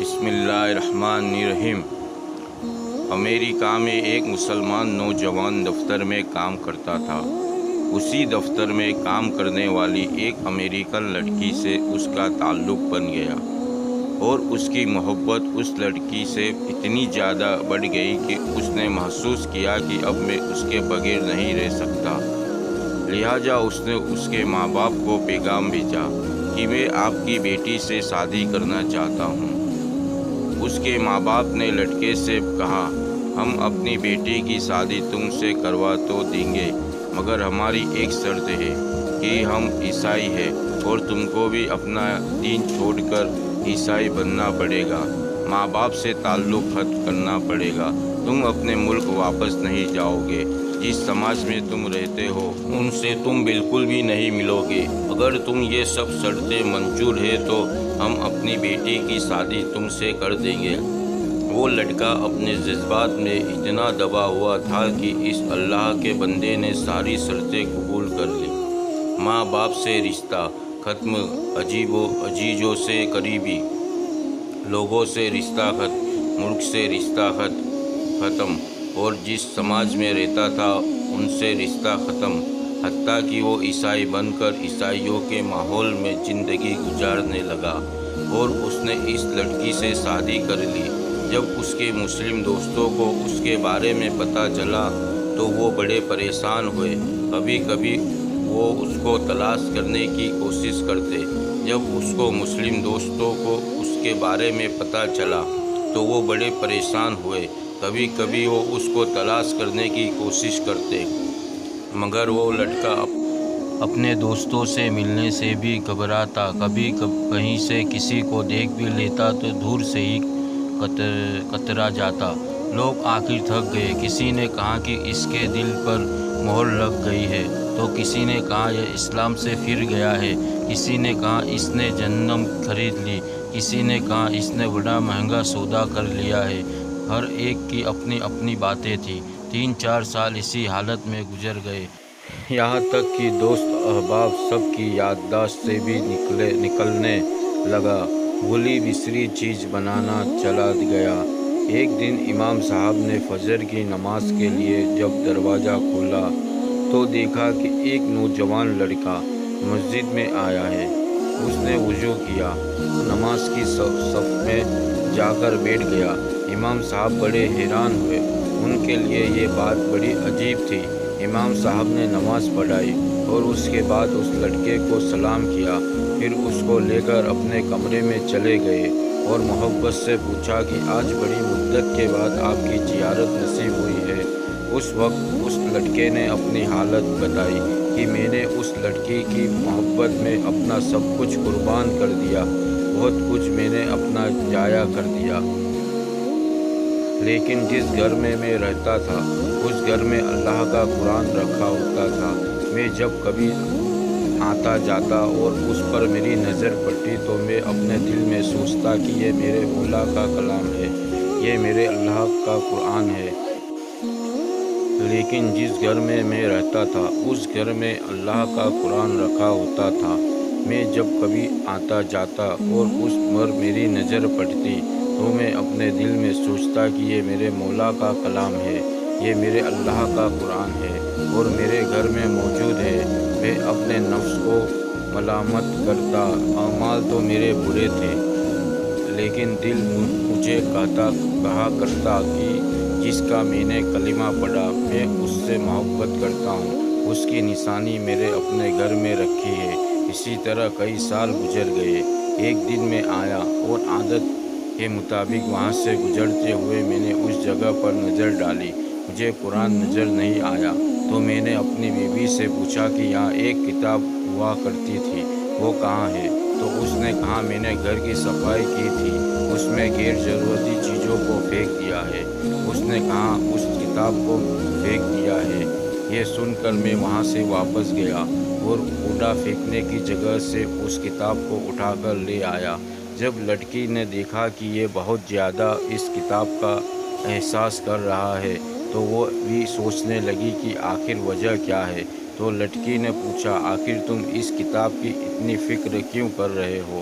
بسم اللہ الرحمن الرحیم۔ امریکہ میں ایک مسلمان نوجوان دفتر میں کام کرتا تھا۔ اسی دفتر میں کام کرنے والی ایک امریکن لڑکی سے اس کا تعلق بن گیا اور اس کی محبت اس لڑکی سے اتنی زیادہ بڑھ گئی کہ اس نے محسوس کیا کہ اب میں اس کے بغیر نہیں رہ سکتا۔ لہٰذا اس نے اس کے ماں باپ کو پیغام بھیجا کہ میں آپ کی بیٹی سے شادی کرنا چاہتا ہوں۔ اس کے ماں باپ نے لڑکے سے کہا، ہم اپنی بیٹی کی شادی تم سے کروا تو دیں گے، مگر ہماری ایک شرط ہے کہ ہم عیسائی ہیں اور تم کو بھی اپنا دین چھوڑ کر عیسائی بننا پڑے گا، ماں باپ سے تعلق ختم کرنا پڑے گا، تم اپنے ملک واپس نہیں جاؤ گے، جس سماج میں تم رہتے ہو ان سے تم بالکل بھی نہیں ملو گے، اگر تم یہ سب شرطیں منظور ہے تو ہم اپنی بیٹی کی شادی تم سے کر دیں گے۔ وہ لڑکا اپنے جذبات میں اتنا دبا ہوا تھا کہ اس اللہ کے بندے نے ساری شرطیں قبول کر لی۔ ماں باپ سے رشتہ ختم، عزیزوں سے قریبی، لوگوں سے رشتہ ختم، ملک سے رشتہ ختم اور جس سماج میں رہتا تھا ان سے رشتہ ختم، حتیٰ کہ وہ عیسائی بن کر عیسائیوں کے ماحول میں زندگی گزارنے لگا اور اس نے اس لڑکی سے شادی کر لی۔ جب اس کے مسلم دوستوں کو اس کے بارے میں پتہ چلا تو وہ بڑے پریشان ہوئے۔ کبھی کبھی وہ اس کو تلاش کرنے کی کوشش کرتے۔ جب اس کو مسلم دوستوں کو اس کے بارے میں پتہ چلا تو وہ بڑے پریشان ہوئے۔ کبھی کبھی وہ اس کو تلاش کرنے کی کوشش کرتے، مگر وہ لڑکا اپنے دوستوں سے ملنے سے بھی گھبراتا۔ کبھی کہیں سے کسی کو دیکھ بھی لیتا تو دور سے ہی کترا جاتا۔ لوگ آخر تھک گئے۔ کسی نے کہا کہ اس کے دل پر مہر لگ گئی ہے، تو کسی نے کہا یہ اسلام سے پھر گیا ہے، کسی نے کہا اس نے جہنم خرید لی، کسی نے کہا اس نے بڑا مہنگا سودا کر لیا ہے۔ ہر ایک کی اپنی اپنی باتیں تھیں۔ 3-4 سال اسی حالت میں گزر گئے۔ یہاں تک کہ دوست احباب سب کی یادداشت سے بھی نکلنے لگا، بھولی بسری چیز بنانا چلا گیا۔ ایک دن امام صاحب نے فجر کی نماز کے لیے جب دروازہ کھولا تو دیکھا کہ ایک نوجوان لڑکا مسجد میں آیا ہے۔ اس نے وضو کیا، نماز کی صف میں جا کر بیٹھ گیا۔ امام صاحب بڑے حیران ہوئے، ان کے لیے یہ بات بڑی عجیب تھی۔ امام صاحب نے نماز پڑھائی اور اس کے بعد اس لڑکے کو سلام کیا، پھر اس کو لے کر اپنے کمرے میں چلے گئے اور محبت سے پوچھا کہ آج بڑی مدت کے بعد آپ کی زیارت نصیب ہوئی ہے۔ اس وقت اس لڑکے نے اپنی حالت بتائی کہ میں نے اس لڑکی کی محبت میں اپنا سب کچھ قربان کر دیا، بہت کچھ میں نے اپنا ضائع کر دیا، لیکن جس گھر میں رہتا تھا اس گھر میں اللہ کا قرآن رکھا ہوتا تھا۔ میں جب کبھی آتا جاتا اور اس پر میری نظر پڑتی تو میں اپنے دل میں سوچتا کہ یہ میرے مولا کا کلام ہے، یہ میرے اللہ کا قرآن ہے۔ لیکن جس گھر میں رہتا تھا اس گھر میں اللہ کا قرآن رکھا ہوتا تھا۔ میں جب کبھی آتا جاتا اور اس پر میری نظر پڑتی تو میں اپنے دل میں سوچتا کہ یہ میرے مولا کا کلام ہے، یہ میرے اللہ کا قرآن ہے اور میرے گھر میں موجود ہے۔ میں اپنے نفس کو ملامت کرتا، اعمال تو میرے برے تھے، لیکن دل مجھے کہا کرتا کہ جس کا میں نے کلمہ پڑھا میں اس سے محبت کرتا ہوں، اس کی نشانی میرے اپنے گھر میں رکھی ہے۔ اسی طرح کئی سال گزر گئے۔ ایک دن میں آیا اور عادت کے مطابق وہاں سے گزرتے ہوئے میں نے اس جگہ پر نظر ڈالی، مجھے قرآن نظر نہیں آیا، تو میں نے اپنی بیوی سے پوچھا کہ یہاں ایک کتاب ہوا کرتی تھی، وہ کہاں ہے؟ تو اس نے کہا میں نے گھر کی صفائی کی تھی، اس میں غیر ضرورتی چیزوں کو پھینک دیا ہے۔ اس نے کہا اس کتاب کو پھینک دیا ہے۔ یہ سن کر میں وہاں سے واپس گیا اور کوڑا پھینکنے کی جگہ سے اس کتاب کو اٹھا کر لے آیا۔ جب لڑکی نے دیکھا کہ یہ بہت زیادہ اس کتاب کا احساس کر رہا ہے تو وہ بھی سوچنے لگی کہ آخر وجہ کیا ہے۔ تو لڑکی نے پوچھا، آخر تم اس کتاب کی اتنی فکر کیوں کر رہے ہو؟